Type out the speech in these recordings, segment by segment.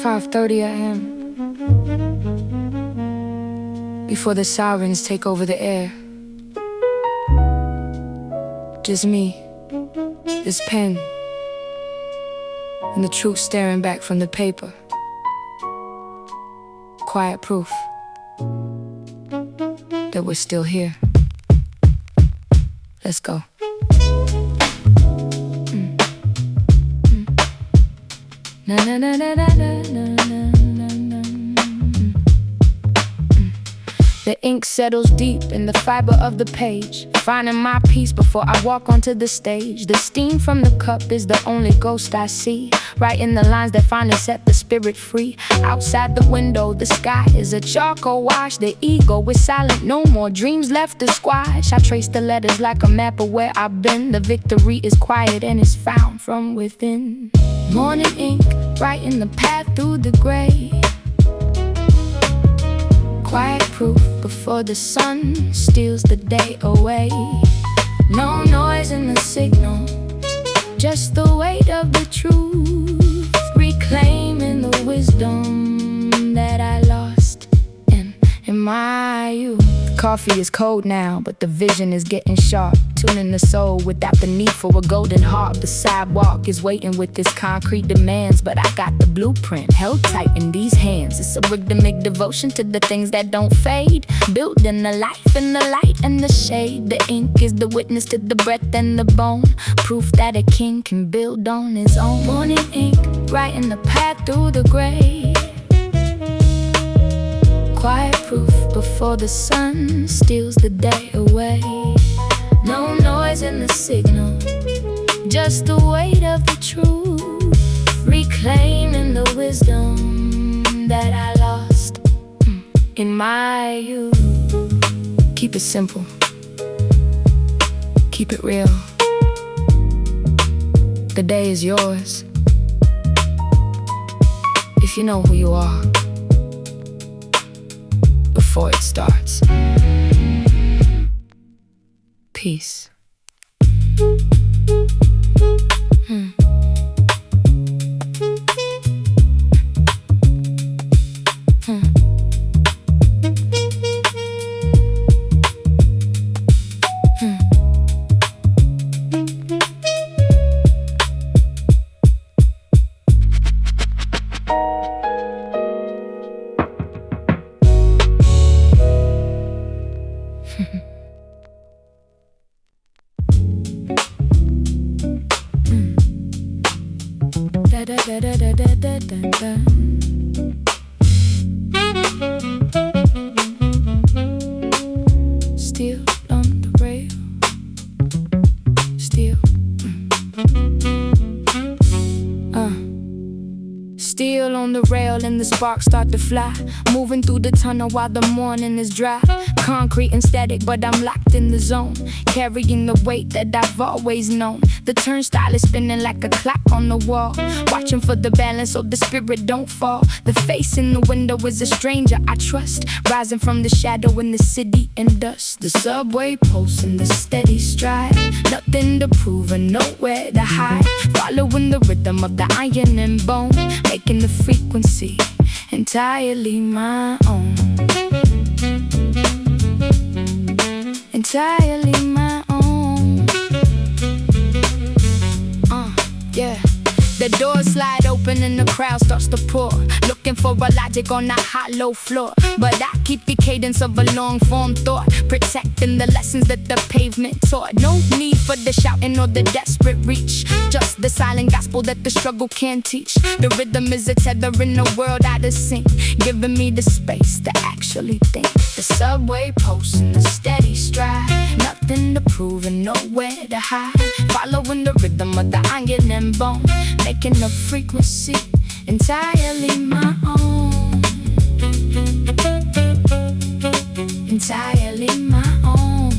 5:30 a.m. Before the sirens take over the air. Just me, this pen, and the truth staring back from the paper. Quiet proof that we're still here. Let's go. Na na na na na na na na na. The ink settles deep in the fiber of the page, finding my peace before I walk onto the stage. The steam from the cup is the only ghost I see, writing the lines that finally set the spirit free. Outside the window, the sky is a charcoal wash. The ego is silent, no more dreams left to squash. I trace the letters like a map of where I've been. The victory is quiet and is found from within. Morning ink, writing the path through the gray. Quiet proof before the sun steals the day away. No noise in the signal, just the weight of the truth, reclaiming the wisdom that I lost in my youth. Coffee is cold now, but the vision is getting sharp, tuning the soul without the need for a golden harp. The sidewalk is waiting with its concrete demands, but I got the blueprint held tight in these hands. It's a rhythmic devotion to the things that don't fade, building the life in the light and the shade. The ink is the witness to the breath and the bone, proof that a king can build on his own. Morning ink, writing the path through the gray. Quiet proof before the sun steals the day away. No noise in the signal, just the weight of the truth, reclaiming the wisdom that I lost in my youth. Keep it simple, keep it real. The day is yours, if you know who you are before it starts. Peace. Da da da da da da da da. Still on the rail. Still. Still on the rail and the sparks start to fly, moving through the tunnel while the morning is dry. Concrete and static, but I'm locked in the zone, carrying the weight that I've always known. The turnstile is spinning like a clock on the wall, watching for the balance so the spirit don't fall. The face in the window is a stranger I trust, rising from the shadow in the city and dust. The subway pulsing the steady stride, nothing to prove and nowhere to hide. Following the rhythm of the iron and bone, making the frequency entirely my own. Entirely my own. Yeah. The doors slide open and the crowd starts to pour, looking for a logic on that hollow floor. But I keep the cadence of a long-form thought, protecting the lessons that the pavement taught. No need for the shouting or the desperate reach, just the silent gospel that the struggle can teach. The rhythm is a tether in a world out of sync, giving me the space to actually think. The subway post in the steady stride, nothing to prove and nowhere to hide. Following the rhythm of the iron and bone, making the frequency entirely my own. Entirely my own.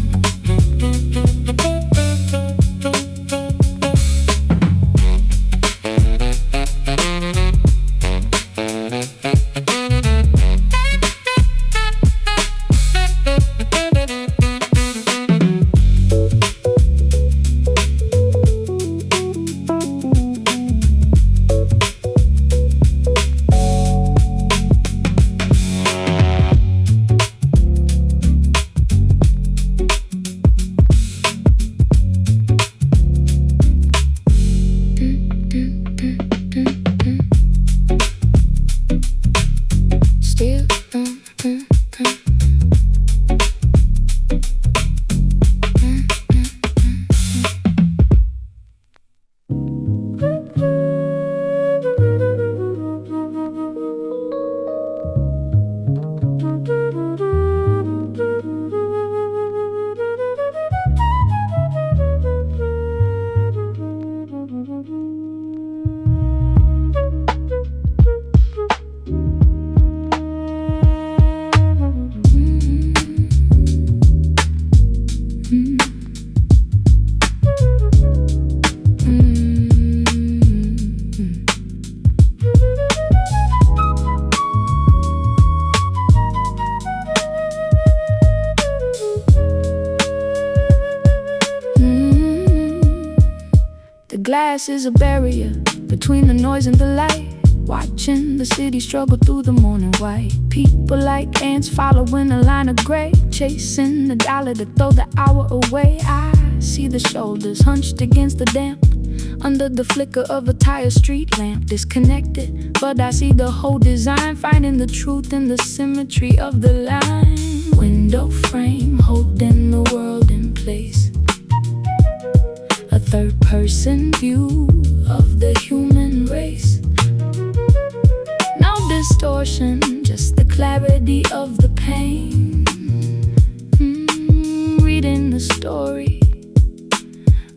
The glass is a barrier between the noise and the light. Watching the city struggle through the morning white. People like ants following a line of gray, chasing the dollar to throw the hour away. I see the shoulders hunched against the damp, under the flicker of a tired street lamp. Disconnected, but I see the whole design, finding the truth in the symmetry of the line. Window frame holding the world in place, a third-person view of the human race. No distortion, just the clarity of the pain. Reading the story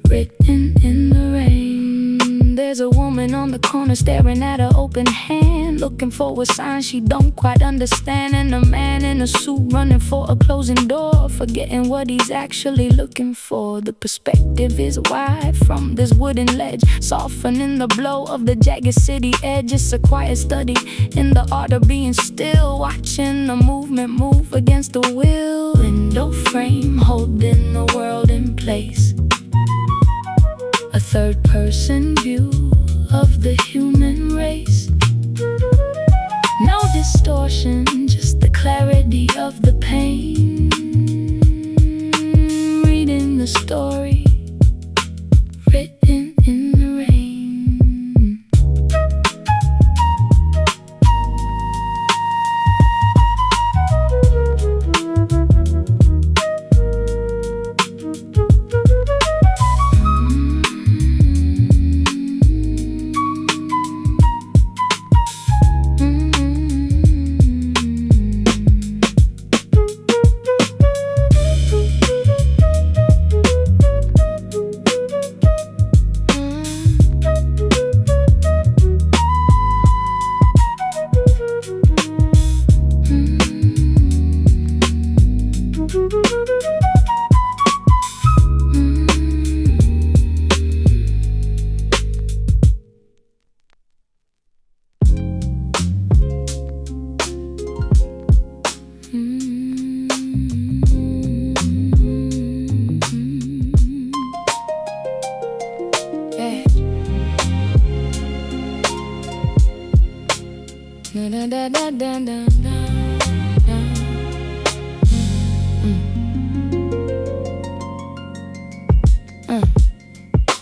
written in the rain. There's a woman on the corner staring at her open hand, looking for a sign she don't quite understand. And a man in a suit running for a closing door, forgetting what he's actually looking for. The perspective is wide from this wooden ledge, softening the blow of the jagged city edge. It's a quiet study in the art of being still, watching the movement move against the will. Window frame holding the world in place, a third-person view of the human race. No distortion, just the clarity of the pain. Reading the story written in the rain.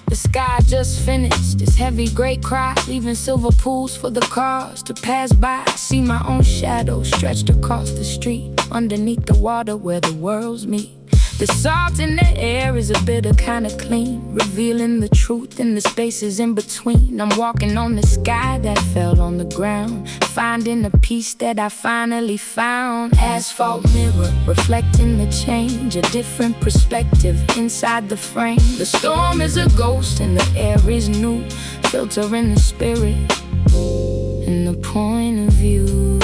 The sky just finished this heavy gray cry, leaving silver pools for the cars to pass by. I see my own shadow stretched across the street, underneath the water where the worlds meet. The salt in the air is a bitter kind of clean, revealing the truth in the spaces in between. I'm walking on the sky that fell on the ground, finding a piece that I finally found. Asphalt mirror, reflecting the change, a different perspective inside the frame. The storm is a ghost and the air is new, filtering the spirit and the point of view.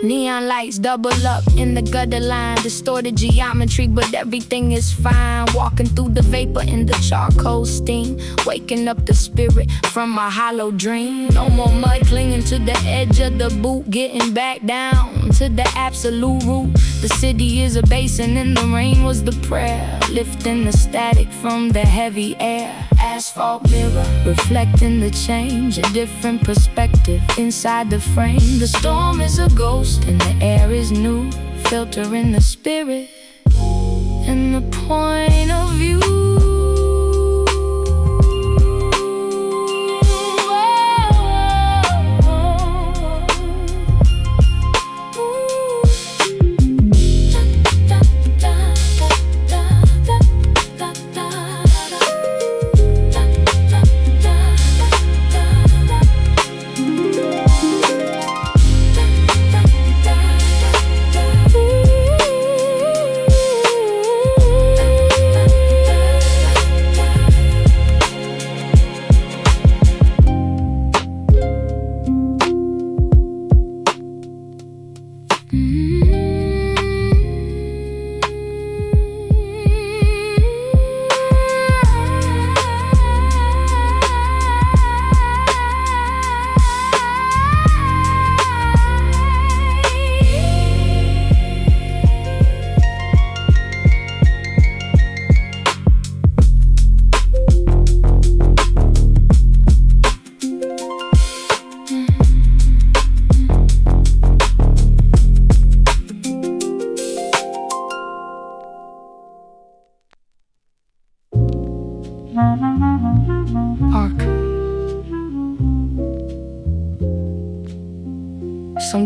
Neon lights double up in the gutter line, distorted geometry, but everything is fine. Walking through the vapor in the charcoal steam, waking up the spirit from a hollow dream. No more mud clinging to the edge of the boot, getting back down to the absolute root. The city is a basin and the rain was the prayer, lifting the static from the heavy air. Asphalt mirror, reflecting the change, a different perspective inside the frame. The storm is a ghost and the air is new, filtering the spirit and the point of view.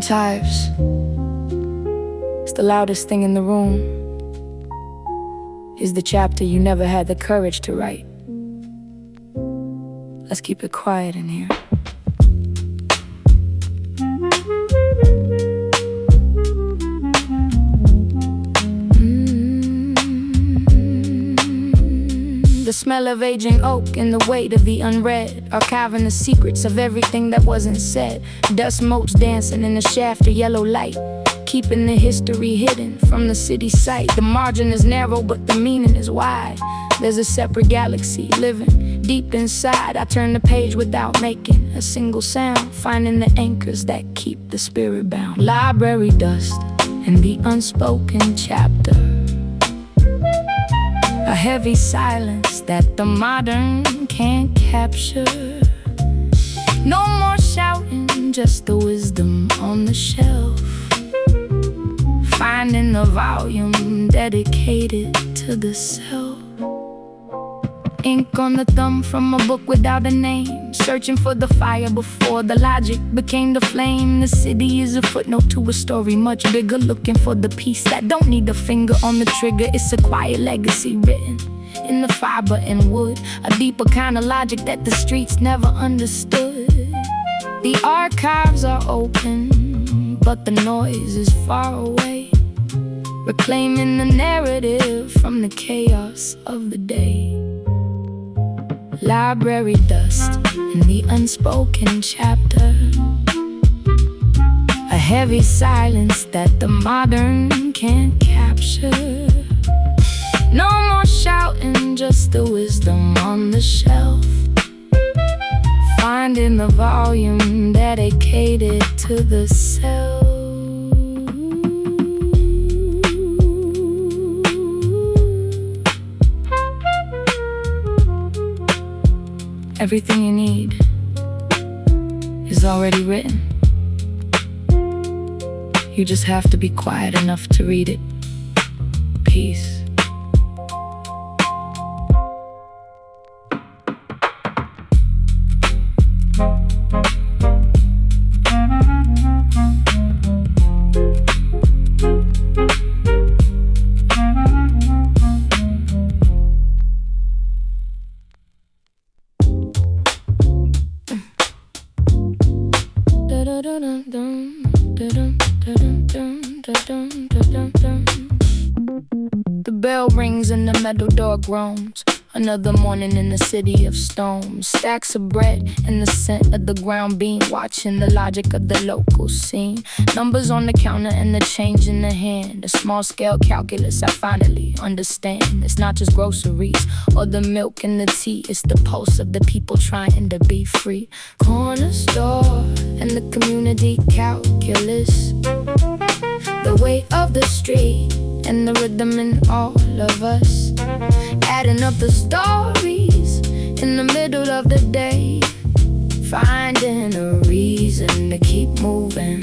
Sometimes it's the loudest thing in the room is the chapter you never had the courage to write. Let's keep it quiet in here. The smell of aging oak and the weight of the unread, archiving the secrets of everything that wasn't said. Dust motes dancing in the shaft of yellow light, keeping the history hidden from the city sight. The margin is narrow, but the meaning is wide. There's a separate galaxy living deep inside. I turn the page without making a single sound, finding the anchors that keep the spirit bound. Library dust and the unspoken chapter, a heavy silence that the modern can't capture. No more shouting, just the wisdom on the shelf, finding the volume dedicated to the self. Ink on the thumb from a book without a name, searching for the fire before the logic became the flame. The city is a footnote to a story much bigger, looking for the piece that don't need a finger on the trigger. It's a quiet legacy written in the fiber and wood, a deeper kind of logic that the streets never understood. The archives are open, but the noise is far away, reclaiming the narrative from the chaos of the day. Library dust in the unspoken chapter, a heavy silence that the modern can't capture. No more shouting, just the wisdom on the shelf, finding the volume dedicated to the self. Everything you need is already written. You just have to be quiet enough to read it. Peace. The bell rings and the metal door groans. Another morning in the city of stone. Stacks of bread and the scent of the ground bean, watching the logic of the local scene. Numbers on the counter and the change in the hand. A small scale calculus I finally understand. It's not just groceries or the milk and the tea, it's the pulse of the people trying to be free. Corner store and the community calculus, the weight of the street and the rhythm in all of us, adding up the stories in the middle of the day, finding a reason to keep moving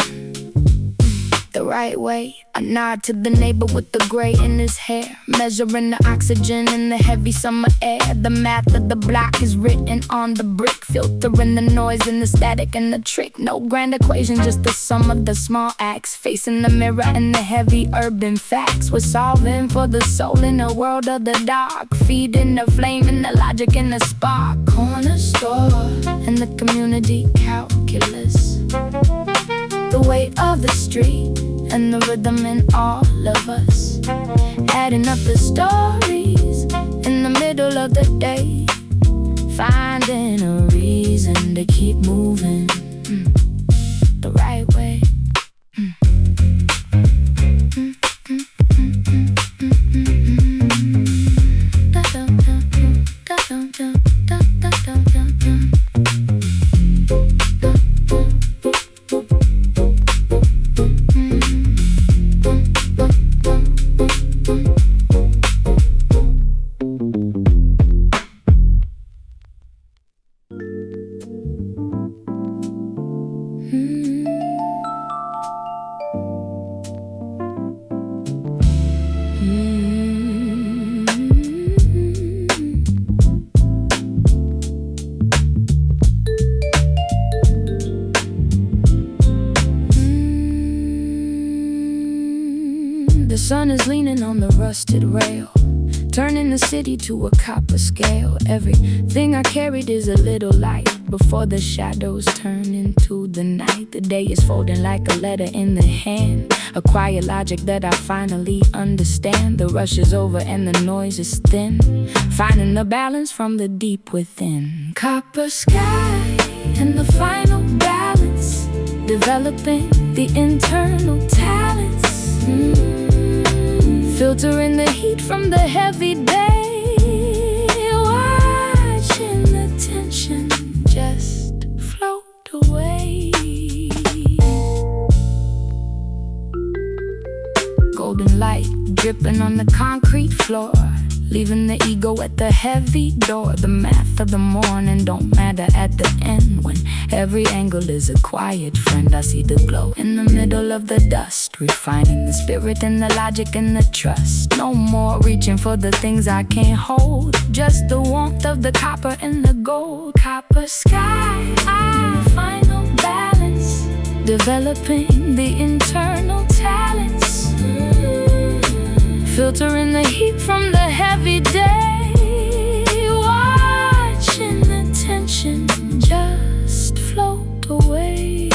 the right way. I nod to the neighbor with the gray in his hair, measuring the oxygen in the heavy summer air. The math of the block is written on the brick, filtering the noise and the static and the trick. No grand equation, just the sum of the small acts, facing the mirror and the heavy urban facts. We're solving for the soul in a world of the dark, feeding the flame and the logic and the spark. Corner store and the community calculus, the weight of the street and the rhythm in all of us, adding up the stories in the middle of the day, finding a reason to keep moving the right way. The sun is leaning on the rusted rail, turning the city to a copper scale. Everything I carried is a little light before the shadows turn into the night. The day is folding like a letter in the hand, a quiet logic that I finally understand. The rush is over and the noise is thin, finding the balance from the deep within. Copper sky and the final balance, developing the internal talents. Filtering the heat from the heavy day, watching the tension just float away. Golden light dripping on the concrete floor, leaving the ego at the heavy door. The math of the morning don't matter at the end, when every angle is a quiet friend. I see the glow in the middle of the dust, refining the spirit and the logic and the trust. No more reaching for the things I can't hold, just the warmth of the copper and the gold. Copper sky, final balance, developing the internal talents. Filtering the heat from the heavy day, watching the tension just float away.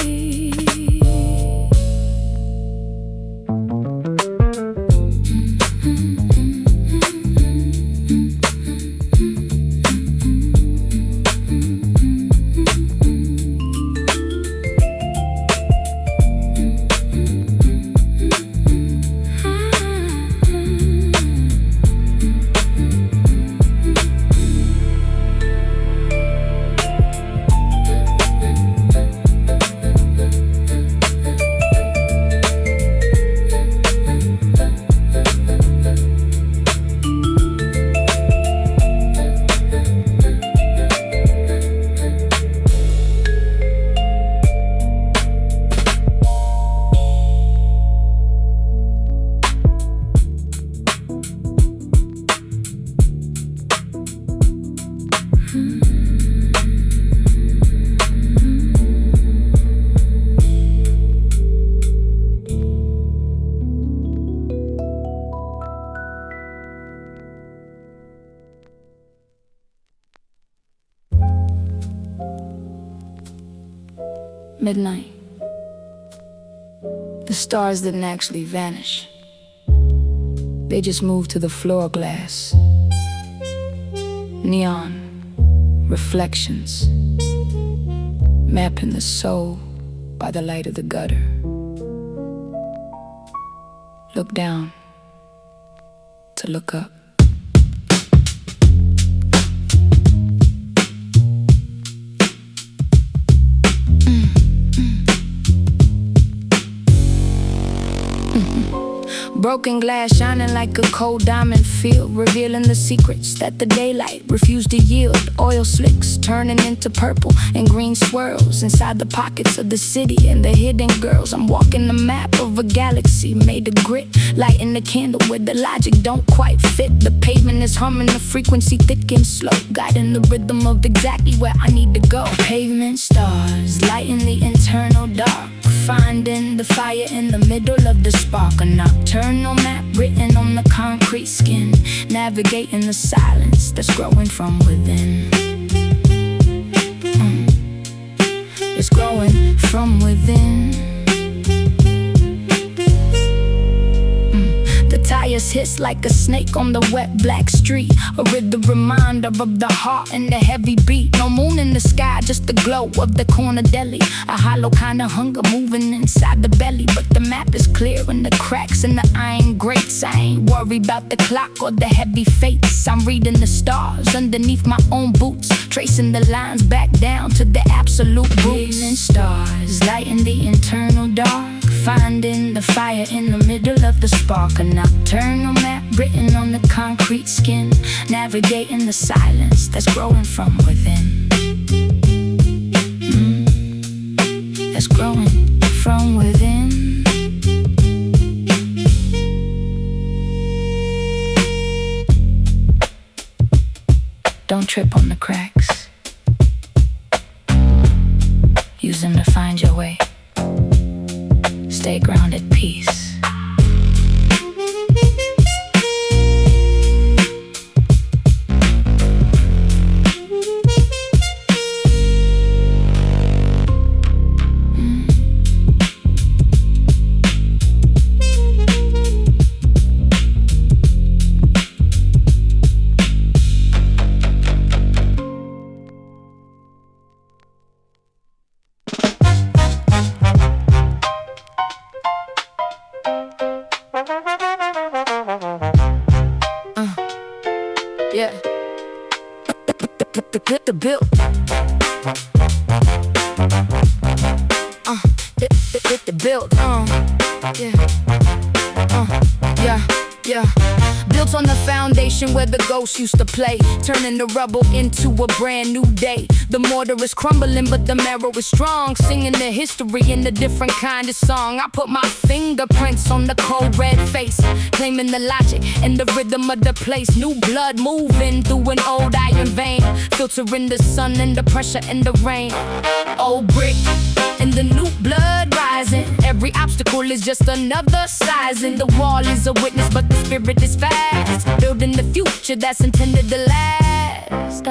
Midnight. The stars didn't actually vanish. They just moved to the floor glass. Neon reflections, mapping the soul by the light of the gutter. Look down to look up. Broken glass shining like a cold diamond field, revealing the secrets that the daylight refused to yield. Oil slicks turning into purple and green swirls inside the pockets of the city and the hidden girls. I'm walking the map of a galaxy made of grit, lighting the candle where the logic don't quite fit. The pavement is humming, the frequency thick and slow, guiding the rhythm of exactly where I need to go. Pavement stars lighting the internal dark, finding the fire in the middle of the spark. A nocturnal map written on the concrete skin, navigating the silence that's growing from within. It's growing from within. The tires hiss like a snake on the wet black street, a rhythm reminder of the heart and the heavy beat. No moon in the sky, just the glow of the corner deli. A hollow kind of hunger moving inside the belly, but the map is clear and the cracks in the iron grates. I ain't worried about the clock or the heavy fates. I'm reading the stars underneath my own boots, tracing the lines back down to the absolute roots. Pavement stars lighting the internal dark, finding the fire in the middle of the spark. A nocturnal map written on the concrete skin, navigating the silence that's growing from within. That's growing from within. Don't trip on the cracks. Use them to find your way. Stay grounded, peace. the build. The build. Yeah. Built on the foundation where the ghosts used to play, turning the rubble into a brand new day. The mortar is crumbling, but the marrow is strong, singing the history in a different kind of song. I put my fingerprints on the cold red face, claiming the logic and the rhythm of the place. New blood moving through an old iron vein, filtering the sun and the pressure and the rain. Old brick and the new blood rising. Every obstacle is just another sizing. The wall is a witness, but the spirit is fast, building the future that's intended to last.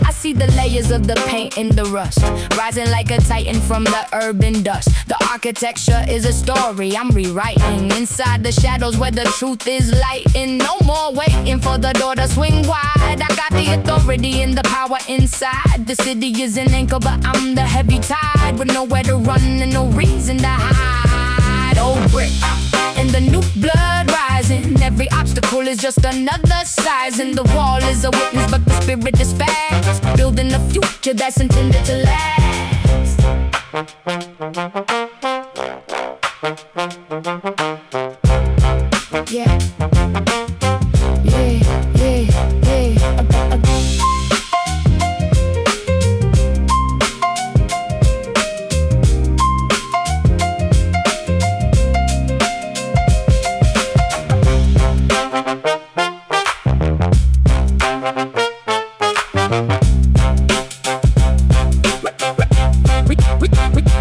I see the layers of the paint and the rust, rising like a titan from the urban dust. The architecture is a story I'm rewriting, inside the shadows where the truth is lighting. No more waiting for the door to swing wide. I got the authority and the power inside. The city is an anchor, but I'm the heavy tide, with nowhere to run and no reason to hide. Old brick and the new blood rising. Every obstacle is just another sizing. The wall is a witness, but the spirit is fast, building a future that's intended to last. Yeah.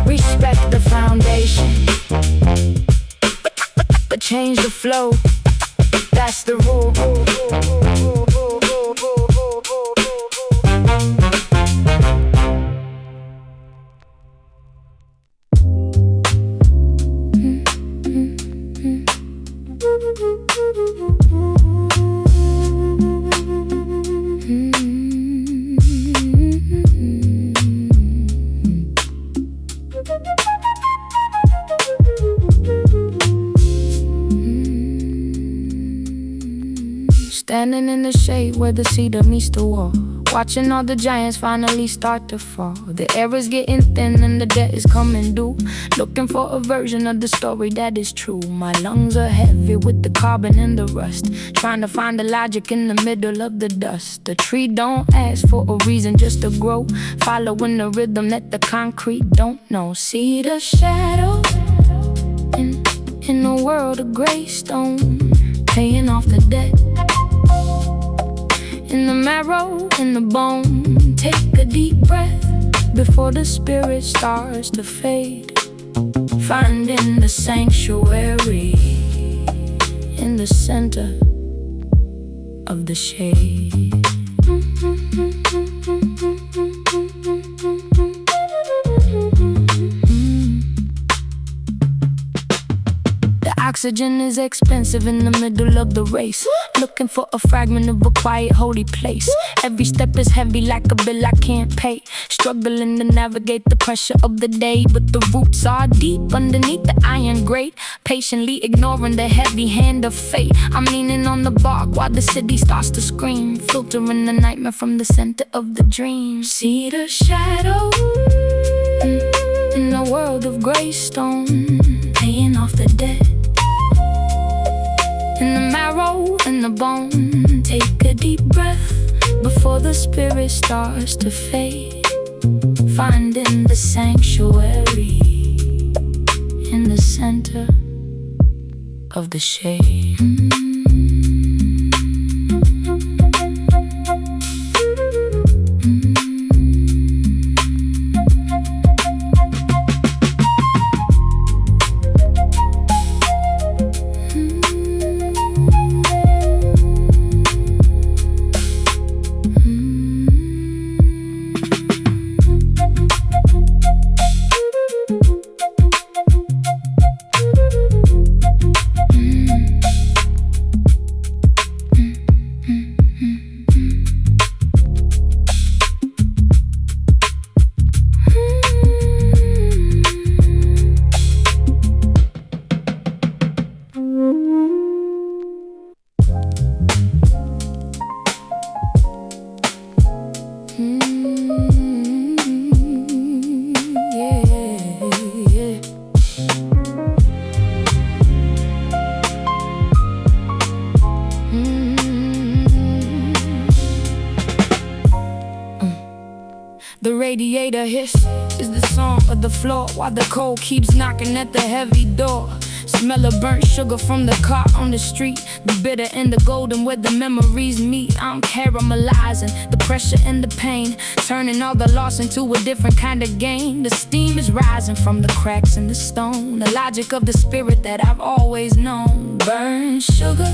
Respect the foundation, but change the flow. That's the rule. Standing in the shade where the cedar meets the wall, watching all the giants finally start to fall. The air is getting thin and the debt is coming due, looking for a version of the story that is true. My lungs are heavy with the carbon and the rust, trying to find the logic in the middle of the dust. The tree don't ask for a reason just to grow, following the rhythm that the concrete don't know. Cedar shadow in a world of gray stone, paying off the debt. In the marrow, in the bone, take a deep breath before the spirit starts to fade. Finding the sanctuary in the center of the shade. Oxygen is expensive in the middle of the race, looking for a fragment of a quiet, holy place. Every step is heavy like a bill I can't pay, struggling to navigate the pressure of the day. But the roots are deep underneath the iron grate, patiently ignoring the heavy hand of fate. I'm leaning on the bark while the city starts to scream, filtering the nightmare from the center of the dream. Cedar shadow in a world of gray stone, paying off the debt. In the marrow, in the bone, take a deep breath before the spirit starts to fade. Finding the sanctuary in the center of the shade. creator hiss is the song of the floor, while the cold keeps knocking at the heavy door. Smell of burnt sugar from the car on the street, the bitter and the golden where the memories meet. I'm caramelizing the pressure and the pain, turning all the loss into a different kind of gain. The steam is rising from the cracks in the stone, the logic of the spirit that I've always known. Burnt sugar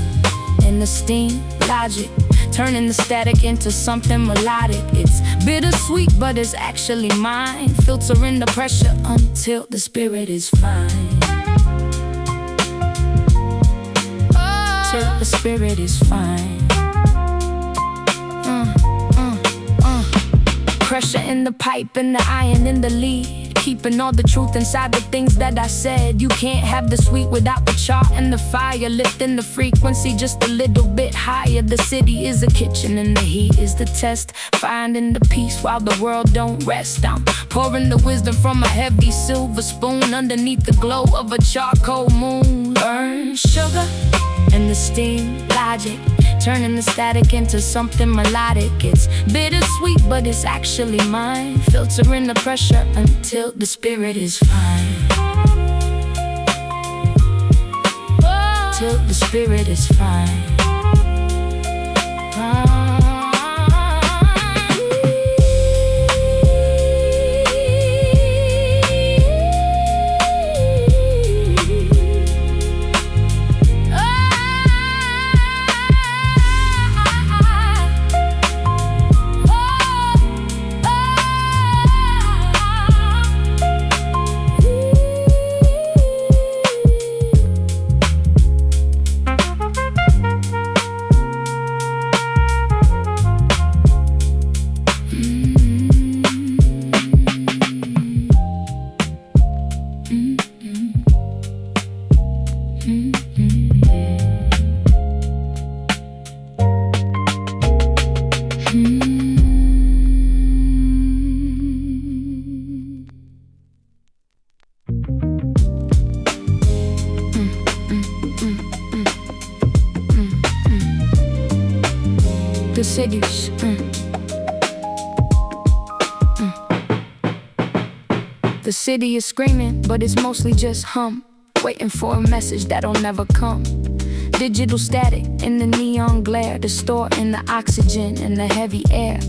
and the steam, logic, turning the static into something melodic. It's bittersweet, but it's actually mine, filtering the pressure until the spirit is fine. Till the spirit is fine. Pressure in the pipe and the iron in the lead, keeping all the truth inside the things that I said. You can't have the sweet without the char and the fire, lifting the frequency just a little bit higher. The city is a kitchen and the heat is the test, finding the peace while the world don't rest. I'm pouring the wisdom from a heavy silver spoon underneath the glow of a charcoal moon. Burn sugar and the steam, logic, turning the static into something melodic. It's bittersweet, but it's actually mine, filtering the pressure until the spirit is fine. Till the spirit is fine. The cities, The city is screaming, but it's mostly just hum, waiting for a message that'll never come. Digital static in the neon glare, distorting the oxygen in the heavy air.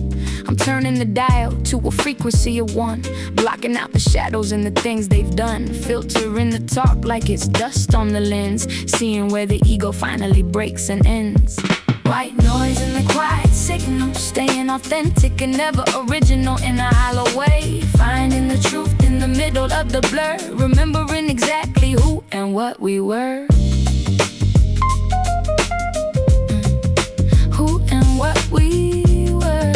I'm turning the dial to a frequency of one, blocking out the shadows and the things they've done, filtering the talk like it's dust on the lens, seeing where the ego finally breaks and ends. White noise in the quiet signal, staying authentic and never original in a hollow way, finding the truth in the middle of the blur, remembering exactly who and what we were. Who and what we were.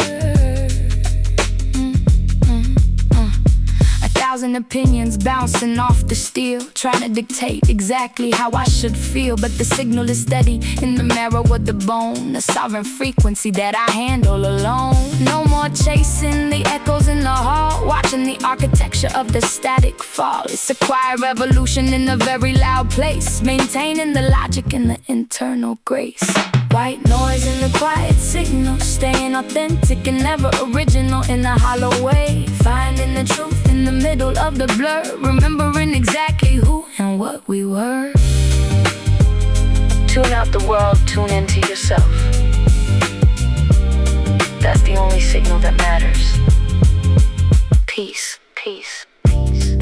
A thousand opinions bouncing off the steel, trying to dictate exactly how I should feel, but the signal is steady in the marrow of the bone, a sovereign frequency that I handle alone. No more chasing the echoes in the hall, watching the architecture of the static fall. It's a quiet revolution in a very loud place, maintaining the logic and the internal grace. White noise in the quiet signal, staying authentic and never original in a hollow way, finding the truth in the middle of the blur, remembering exactly who and what we were. Tune out the world, tune into yourself. That's the only signal that matters. Peace, peace, peace.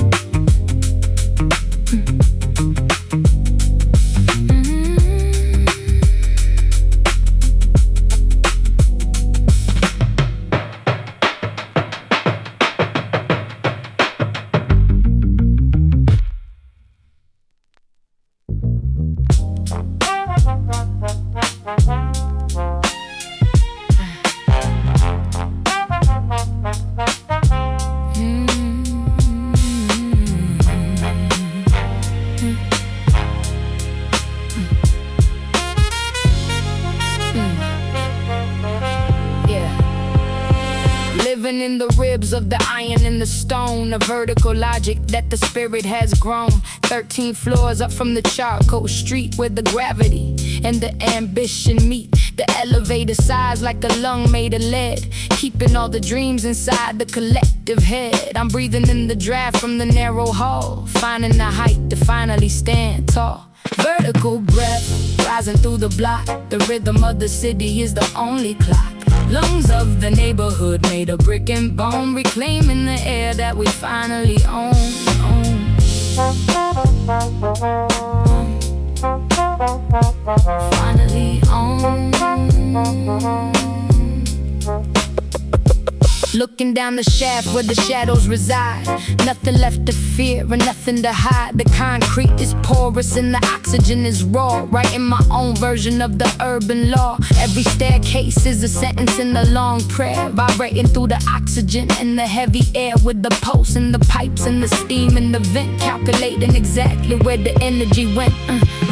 Living in the ribs of the iron and the stone, a vertical logic that the spirit has grown. 13 floors up from the charcoal street where the gravity and the ambition meet, The elevator sighs like a lung made of lead, keeping all the dreams inside the collective head. I'm breathing in the draft from the narrow hall, finding the height to finally stand tall. Vertical breath, rising through the block. The rhythm of the city is the only clock. Lungs of the neighborhood made of brick and bone, reclaiming the air that we finally own. Finally own. Looking down the shaft where the shadows reside, nothing left to fear and nothing to hide. The concrete is porous and the oxygen is raw, writing my own version of the urban law. Every staircase is a sentence in a long prayer, vibrating through the oxygen and the heavy air, with the pulse and the pipes and the steam and the vent, calculating exactly where the energy went.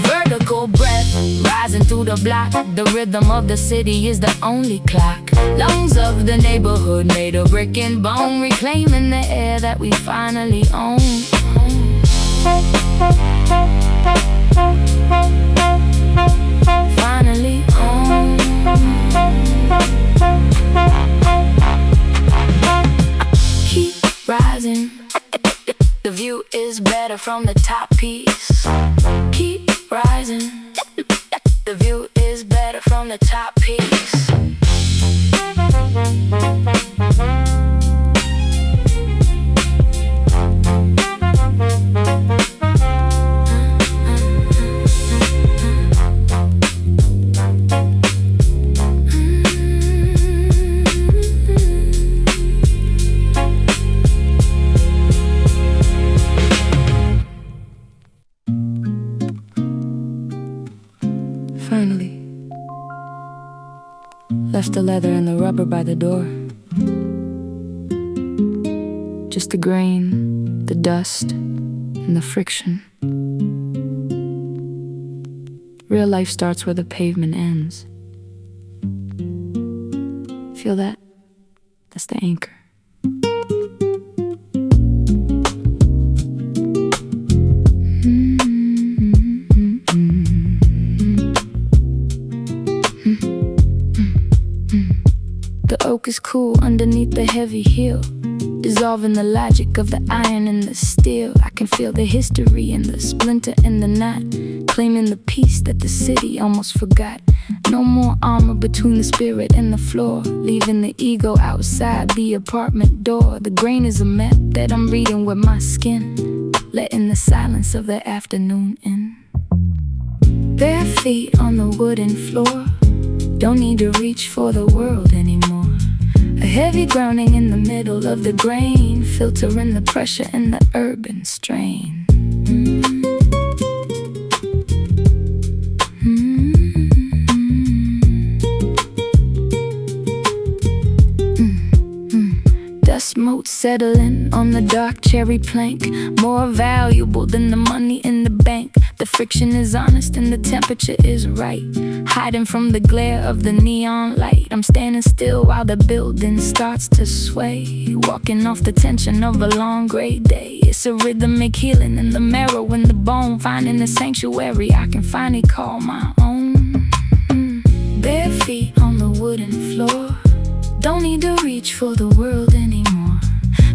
Vertical breath, rising through the block. The rhythm of the city is the only clock. Lungs of the neighborhood made of brick and bone, reclaiming the air that we finally own. Finally own. Keep rising. The view is better from the top piece. Keep rising. The view is better from the top piece. Finally, left the leather and the rubber by the door. Just the grain, the dust, and the friction. Real life starts where the pavement ends. Feel that? That's the anchor. The oak is cool underneath the heavy heel, dissolving the logic of the iron and the steel. I can feel the history in the splinter and the knot, claiming the peace that the city almost forgot. No more armor between the spirit and the floor, leaving the ego outside the apartment door. The grain is a map that I'm reading with my skin, letting the silence of the afternoon in. Bare feet on the wooden floor, don't need to reach for the world anymore. A heavy grounding in the middle of the grain, filtering the pressure and the urban strain. Dust motes settling on the dark cherry plank, more valuable than the money in the bank. The friction is honest and the temperature is right, hiding from the glare of the neon light. I'm standing still while the building starts to sway, walking off the tension of a long gray day. It's a rhythmic healing in the marrow and the bone, finding a sanctuary I can finally call my own. Bare feet on the wooden floor, don't need to reach for the world anymore.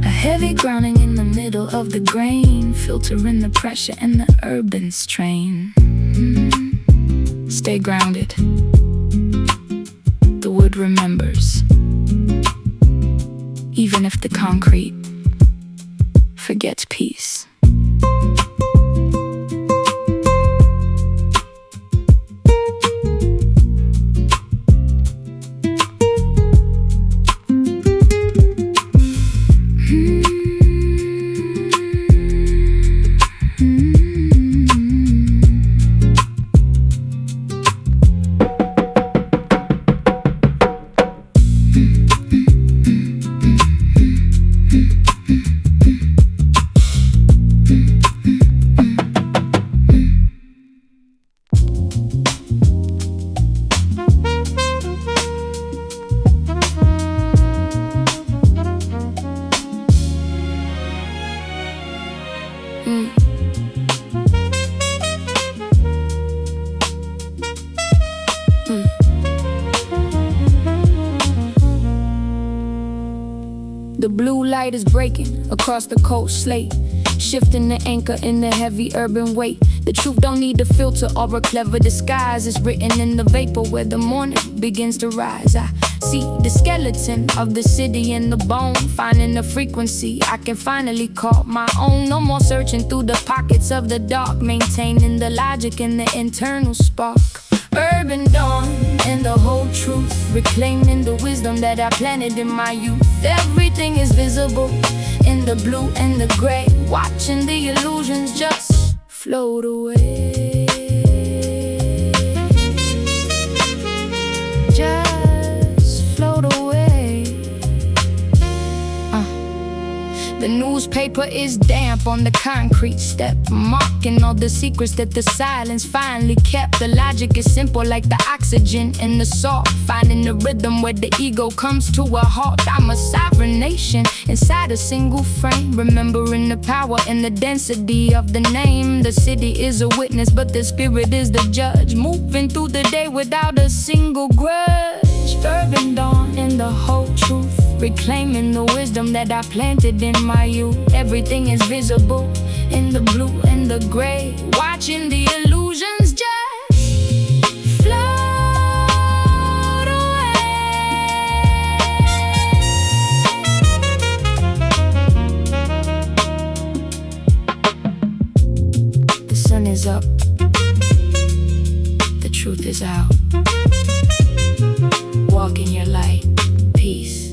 A heavy grounding in the middle of the grain, filtering the pressure and the urban strain. Stay grounded. The wood remembers, even if the concrete forgets peace. The blue light is breaking across the cold slate, shifting the anchor in the heavy urban weight. The truth don't need a filter or a clever disguise. It's written in the vapor where the morning begins to rise. I see the skeleton of the city in the bone, finding a frequency I can finally call my own. No more searching through the pockets of the dark, maintaining the logic and the internal spark. Urban dawn and the whole truth, reclaiming the wisdom that I planted in my youth. Everything is visible in the blue and the gray, watching the illusions just float away. Just float away. The newspaper is damp on the concrete step, marking all the secrets that the silence finally kept. The logic is simple like the oxygen in the salt, finding the rhythm where the ego comes to a halt. I'm a sovereign nation inside a single frame, remembering the power and the density of the name. The city is a witness, but the spirit is the judge, moving through the day without a single grudge. Urban dawn and the whole truth, reclaiming the wisdom that I planted in my youth. Everything is visible in the blue and the gray, watching the illusions just float away. The sun is up, the truth is out. Walk in your light, peace.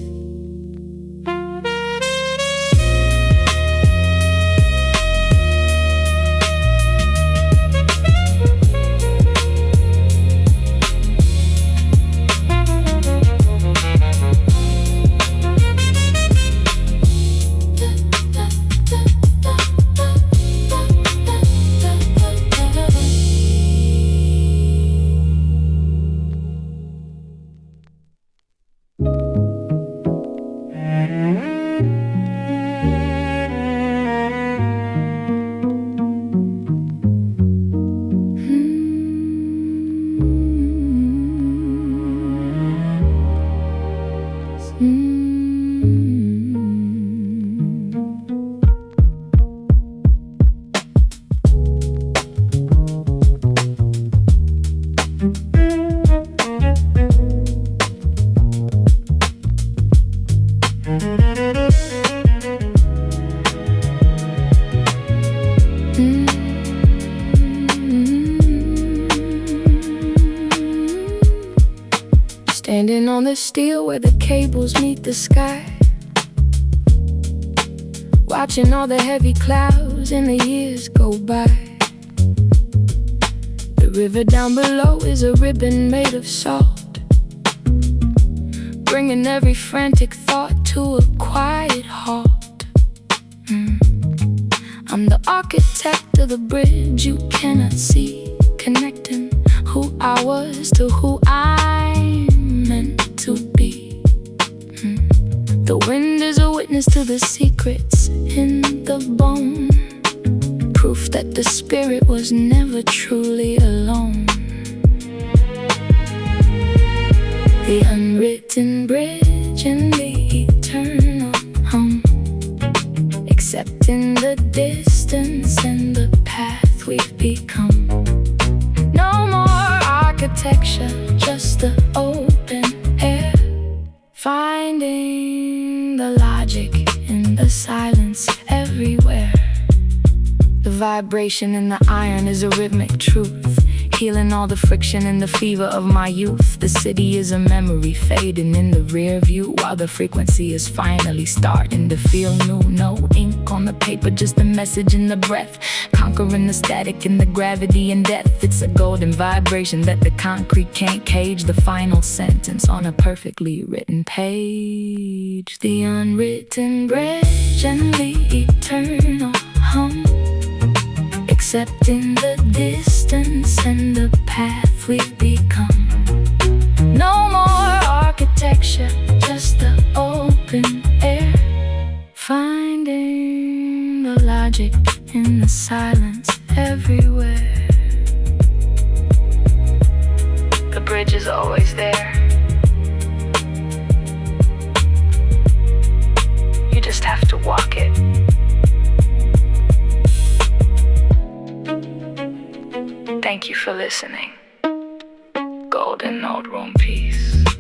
Standing on the steel where the cables meet the sky, watching all the heavy clouds and the years go by. The river down below is a ribbon made of salt, bringing every frantic thought to a quiet halt. I'm the architect of the bridge you cannot see, connecting who I was to who I'm meant to be. The wind is a witness to the secrets in the bone, proof that the spirit was never truly alone. The unwritten bridge and the eternal home, accepting the distance and the path we've become. No more architecture, just the open air, finding the logic in the silence everywhere. The vibration in the iron is a rhythmic truth, healing all the friction and the fever of my youth. The city is a memory fading in the rear view, while the frequency is finally starting to feel new. No ink on the paper, just a message in the breath, conquering the static and the gravity and death. It's a golden vibration that the concrete can't cage, the final sentence on a perfectly written page. The unwritten bridge and the eternal hum, accepting the distance and the path we've become. No more architecture, just the open air, finding the logic in the silence everywhere. The bridge is always there, Thank you for listening. Golden Note Room Peace.